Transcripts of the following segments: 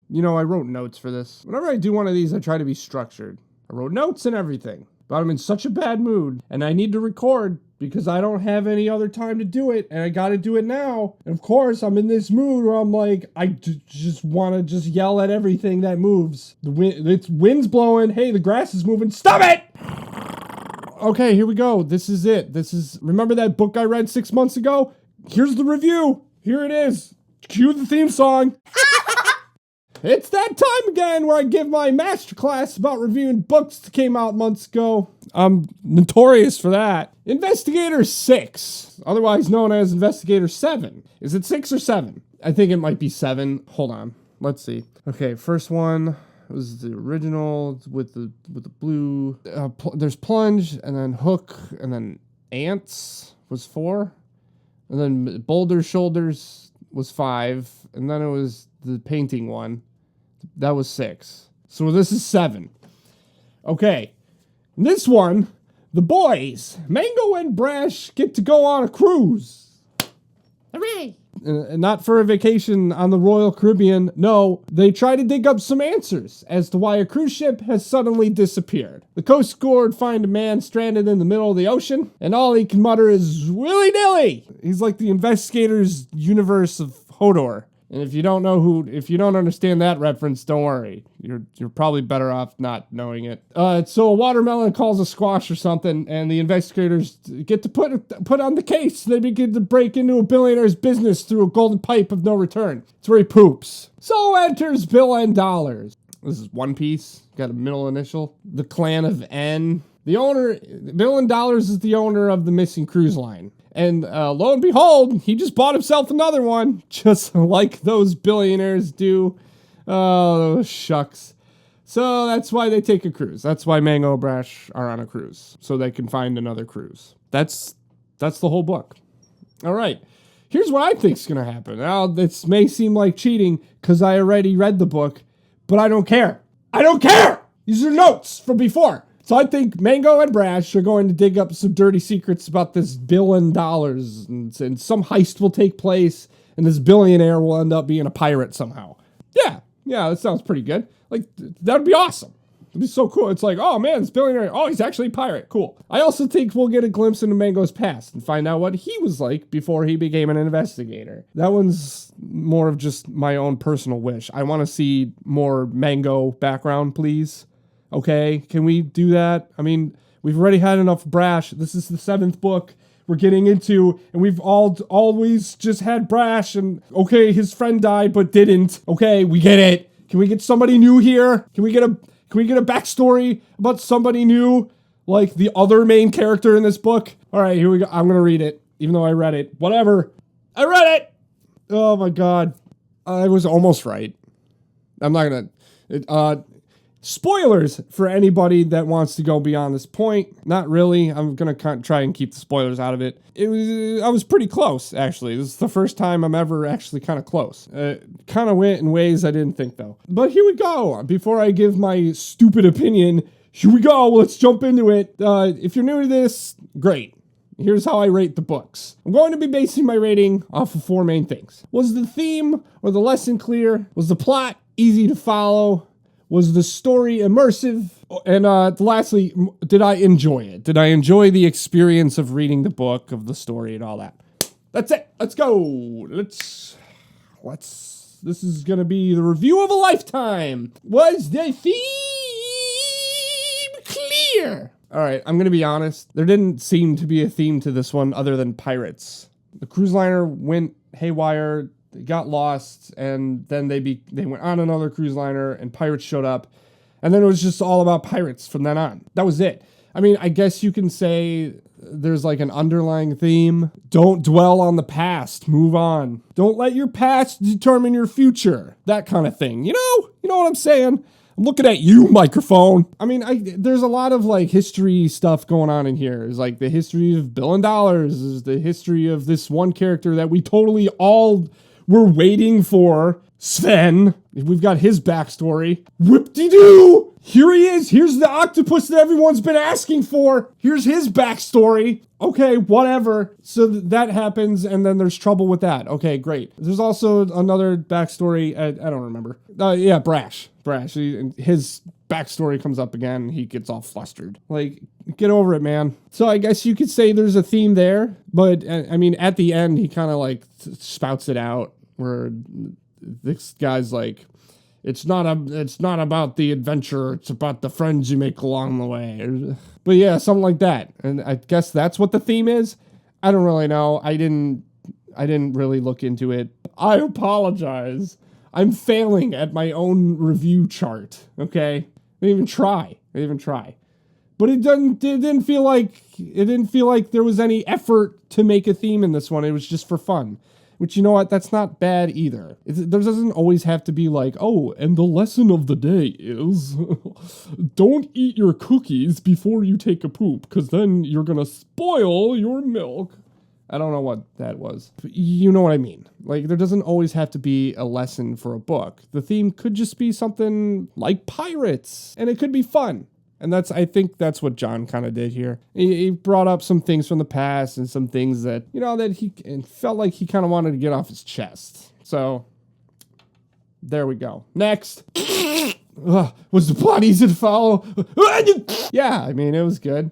You know, I wrote notes for this. Whenever I do one of these, I try to be structured. I wrote notes and everything. But I'm in such a bad mood, and I need to record because I don't have any other time to do it, and I gotta do it now. And of course, I'm in this mood where I'm like, I just want to just yell at everything that moves. It's wind's blowing. Hey, the grass is moving. Stop it! Okay, here we go. This is it. Remember that book I read 6 months ago? Here's the review. Here it is. Cue the theme song. It's that time again where I give my masterclass about reviewing books that came out months ago. I'm notorious for that. InvestiGators 6, otherwise known as InvestiGators 7. Is it 6 or 7? I think it might be 7. Hold on. Let's see. Okay, first one was the original with the blue. There's Plunge, and then Hook, and then Ants was 4. And then Boulder Shoulders was 5. And then it was the painting one. That was 6. So this is 7. Okay. This one, the boys, Mango and Brash, get to go on a cruise. Hooray! And not for a vacation on the Royal Caribbean. No, they try to dig up some answers as to why a cruise ship has suddenly disappeared. The Coast Guard find a man stranded in the middle of the ocean, and all he can mutter is willy-nilly. He's like the InvestiGators universe of Hodor. And if you don't understand that reference, don't worry. You're probably better off not knowing it. So a watermelon calls a squash or something, and the investigators get to put on the case. They begin to break into a billionaire's business through a golden pipe of no return. It's where he poops. So enters Bill N. Dollars. This is One Piece. Got a middle initial. The clan of N. The owner, Bill N. Dollars, is the owner of the missing cruise line. And lo and behold, he just bought himself another one, just like those billionaires do. Oh, shucks. So that's why they take a cruise. That's why Mango and Brash are on a cruise, so they can find another cruise. That's the whole book. All right. Here's what I think's going to happen. Now, this may seem like cheating because I already read the book, but I don't care. I don't care! These are notes from before. So I think Mango and Brash are going to dig up some dirty secrets about this $1 billion, and some heist will take place, and this billionaire will end up being a pirate somehow. Yeah, that sounds pretty good. Like, that'd be awesome. It'd be so cool. It's like, oh man, this billionaire, oh, he's actually a pirate. Cool. I also think we'll get a glimpse into Mango's past and find out what he was like before he became an investigator. That one's more of just my own personal wish. I want to see more Mango background, please. Okay, can we do that? I mean, we've already had enough Brash. This is the 7th book we're getting into, and we've always just had Brash, and okay, his friend died but didn't. Okay, we get it. Can we get somebody new here? Can we get a backstory about somebody new, like the other main character in this book? All right, here we go. I'm gonna read it, even though I read it. Whatever. I read it. Oh my god, I was almost right. I'm not gonna. Spoilers for anybody that wants to go beyond this point. Not really. I'm going to try and keep the spoilers out of it. I was pretty close, actually. This is the first time I'm ever actually kind of close. Kind of went in ways I didn't think, though. But here we go. Before I give my stupid opinion, here we go. Let's jump into it. If you're new to this, great. Here's how I rate the books. I'm going to be basing my rating off of 4 main things. Was the theme or the lesson clear? Was the plot easy to follow? Was the story immersive? And lastly, did I enjoy it? Did I enjoy the experience of reading the book, of the story, and all that? That's it. Let's go. Let's. This is going to be the review of a lifetime. Was the theme clear? All right, I'm going to be honest. There didn't seem to be a theme to this one other than pirates. The cruise liner went haywire. They got lost, and then they went on another cruise liner, and pirates showed up, and then it was just all about pirates from then on. That was it. I mean, I guess you can say there's like an underlying theme. Don't dwell on the past. Move on. Don't let your past determine your future. That kind of thing. You know what I'm saying? I'm looking at you, microphone. I mean, there's a lot of like history stuff going on in here. It's like the history of $1 billion. Is the history of this one character that we totally all were waiting for Sven. We've got his backstory. Whip-de-doo! Here he is. Here's the octopus that everyone's been asking for. Here's his backstory. Okay, whatever. So that happens, and then there's trouble with that. Okay, great. There's also another backstory. I don't remember. Yeah, Brash. His backstory comes up again, and he gets all flustered. Like, get over it, man. So I guess you could say there's a theme there, but I mean, at the end, he kind of like spouts it out where this guy's like, it's not about the adventure, it's about the friends you make along the way. But yeah, something like that. And I guess that's what the theme is. I don't really know. I didn't really look into it. I apologize. I'm failing at my own review chart. Okay? I didn't even try. But it didn't feel like there was any effort to make a theme in this one. It was just for fun. Which, you know what, that's not bad either. There doesn't always have to be like, oh, and the lesson of the day is, don't eat your cookies before you take a poop, because then you're going to spoil your milk. I don't know what that was. But you know what I mean. Like, there doesn't always have to be a lesson for a book. The theme could just be something like pirates, and it could be fun. And I think that's what John kind of did here. He brought up some things from the past and some things that, you know, that he felt like he kind of wanted to get off his chest. So, there we go. Next. Was the plot easy to follow? Yeah, I mean, it was good.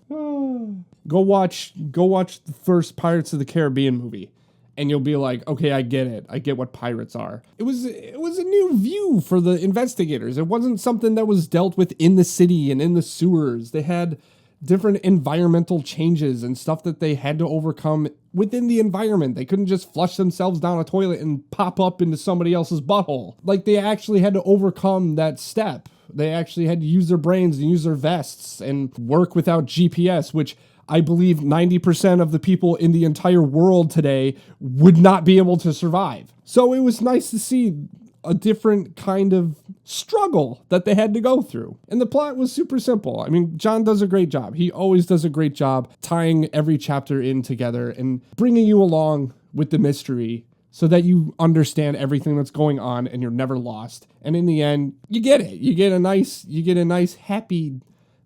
Go watch the first Pirates of the Caribbean movie. And you'll be like, okay, I get it. I get what pirates are. It was a new view for the investigators. It wasn't something that was dealt with in the city and in the sewers. They had different environmental changes and stuff that they had to overcome within the environment. They couldn't just flush themselves down a toilet and pop up into somebody else's butthole. Like, they actually had to overcome that step. They actually had to use their brains and use their vests and work without GPS, which I believe 90% of the people in the entire world today would not be able to survive. So it was nice to see a different kind of struggle that they had to go through. And the plot was super simple. I mean, John does a great job. He always does a great job tying every chapter in together and bringing you along with the mystery so that you understand everything that's going on and you're never lost. And in the end, you get it. You get a nice, happy,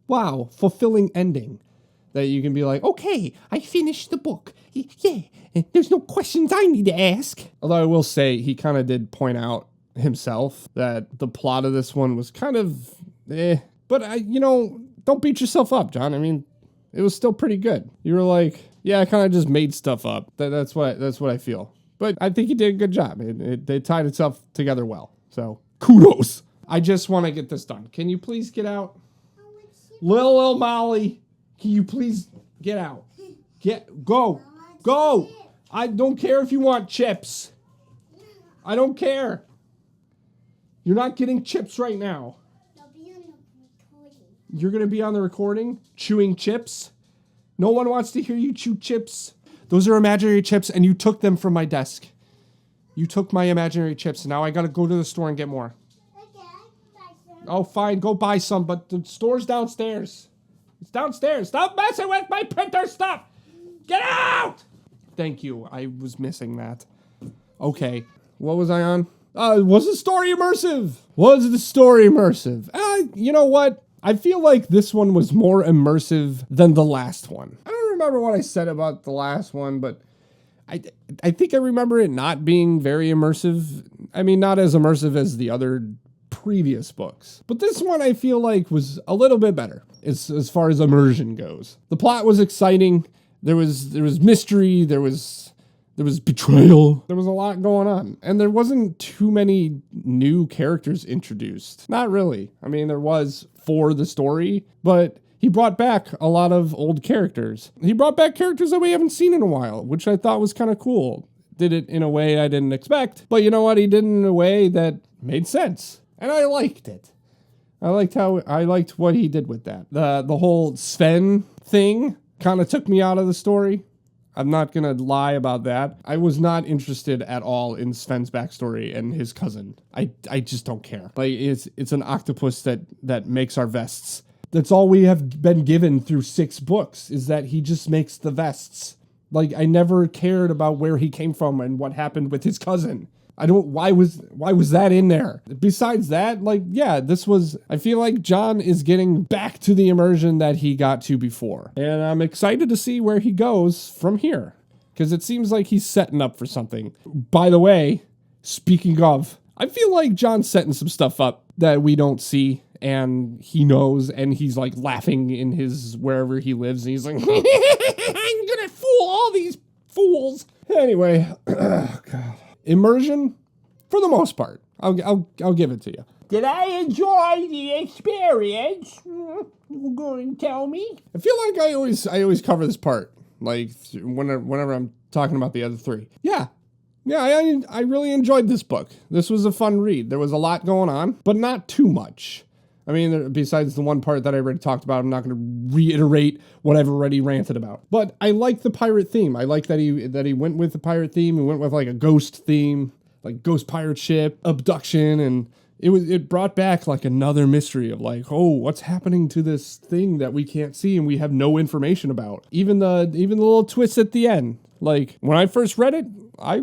wow, fulfilling ending. That you can be like, okay, I finished the book. Yeah, there's no questions I need to ask. Although I will say, he kind of did point out himself that the plot of this one was kind of But, don't beat yourself up, John. I mean, it was still pretty good. You were like, yeah, I kind of just made stuff up. That's what I feel. But I think he did a good job. They tied itself together well. So, kudos. I just want to get this done. Can you please get out? Lil Molly. Can you please get out? Go. I don't care if you want chips. I don't care. You're not getting chips right now. You're going to be on the recording chewing chips? No one wants to hear you chew chips. Those are imaginary chips, and you took them from my desk. You took my imaginary chips, and now I got to go to the store and get more. Okay, oh, fine. Go buy some, but the store's downstairs. It's downstairs. Stop messing with my printer stuff. Get out! Thank you. I was missing that. Okay. What was I on? Was the story immersive? You know what? I feel like this one was more immersive than the last one. I don't remember what I said about the last one, but I think I remember it not being very immersive. I mean, not as immersive as the other previous books. But this one I feel like was a little bit better as far as immersion goes. The plot was exciting. There was mystery. There was betrayal. There was a lot going on. And there wasn't too many new characters introduced. Not really. I mean, there was for the story, but he brought back a lot of old characters. He brought back characters that we haven't seen in a while, which I thought was kind of cool. Did it in a way I didn't expect. But you know what? He did it in a way that made sense. And I liked it. I liked what he did with that. The whole Sven thing kind of took me out of the story. I'm not going to lie about that. I was not interested at all in Sven's backstory and his cousin. I just don't care. Like, it's an octopus that makes our vests. That's all we have been given through 6 books, is that he just makes the vests. Like, I never cared about where he came from and what happened with his cousin. why was that in there? Besides that, like, yeah, I feel like John is getting back to the immersion that he got to before. And I'm excited to see where he goes from here, because it seems like he's setting up for something. By the way, speaking of, I feel like John's setting some stuff up that we don't see, and he knows, and he's like laughing in his wherever he lives, and he's like, I'm gonna fool all these fools. Anyway, oh God. Immersion, for the most part, I'll give it to you. Did I enjoy the experience? You going to tell me? I feel like I always cover this part, like whenever I'm talking about the other three. Yeah, I really enjoyed this book. This was a fun read. There was a lot going on, but not too much. I mean, besides the one part that I already talked about, I'm not going to reiterate what I've already ranted about. But I like the pirate theme. I like that he went with the pirate theme. He went with like a ghost theme, like ghost pirate ship, abduction, and it brought back like another mystery of like, oh, what's happening to this thing that we can't see and we have no information about. Even the little twist at the end. Like, when I first read it, I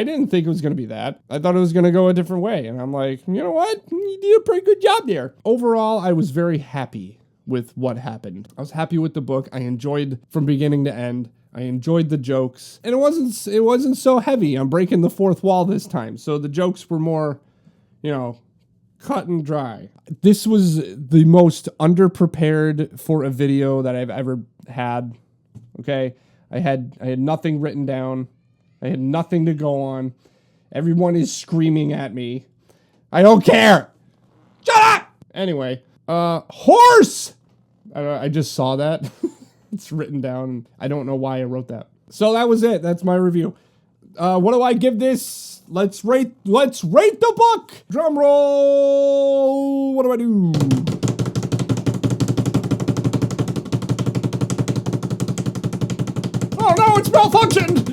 didn't think it was going to be that. I thought it was going to go a different way. And I'm like, you know what? You did a pretty good job there. Overall, I was very happy with what happened. I was happy with the book. I enjoyed from beginning to end. I enjoyed the jokes. And it wasn't so heavy. I'm breaking the fourth wall this time. So the jokes were more, cut and dry. This was the most underprepared for a video that I've ever had. Okay? I had nothing written down. I had nothing to go on. Everyone is screaming at me. I don't care. Shut up! Anyway, horse! I just saw that. It's written down. I don't know why I wrote that. So that was it. That's my review. What do I give this? Let's rate the book. Drum roll. What do I do? Oh no, it's malfunctioned.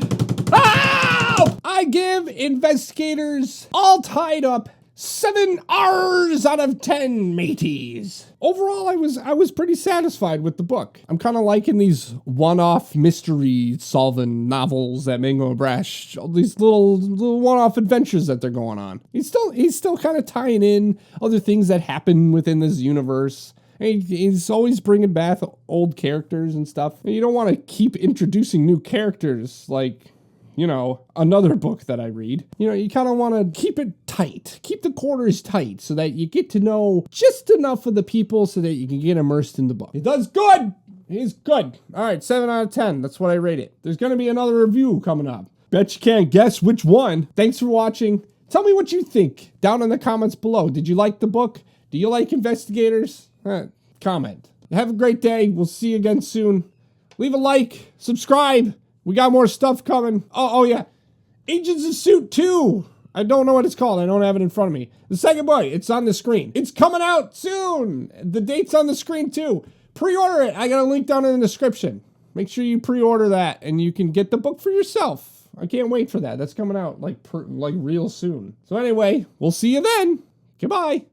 Ah! I give InvestiGators all tied up 7 R's out of 10 mateys. Overall, I was pretty satisfied with the book. I'm kind of liking these one-off mystery solving novels that Mango and Brash, all these little one-off adventures that they're going on. He's still kind of tying in other things that happen within this universe. And he's always bringing back old characters and stuff. And you don't want to keep introducing new characters like, another book that I read. You kind of want to keep it tight. Keep the quarters tight so that you get to know just enough of the people so that you can get immersed in the book. He does good. He's good. All right, 7 out of 10. That's what I rate it. There's going to be another review coming up. Bet you can't guess which one. Thanks for watching. Tell me what you think down in the comments below. Did you like the book? Do you like InvestiGators? Comment. Have a great day. We'll see you again soon. Leave a like. Subscribe. We got more stuff coming. Oh yeah. Agents of S.U.I.T 2. I don't know what it's called. I don't have it in front of me. The second book. It's on the screen. It's coming out soon. The date's on the screen too. Pre-order it. I got a link down in the description. Make sure you pre-order that and you can get the book for yourself. I can't wait for that. That's coming out like real soon. So anyway, we'll see you then. Goodbye.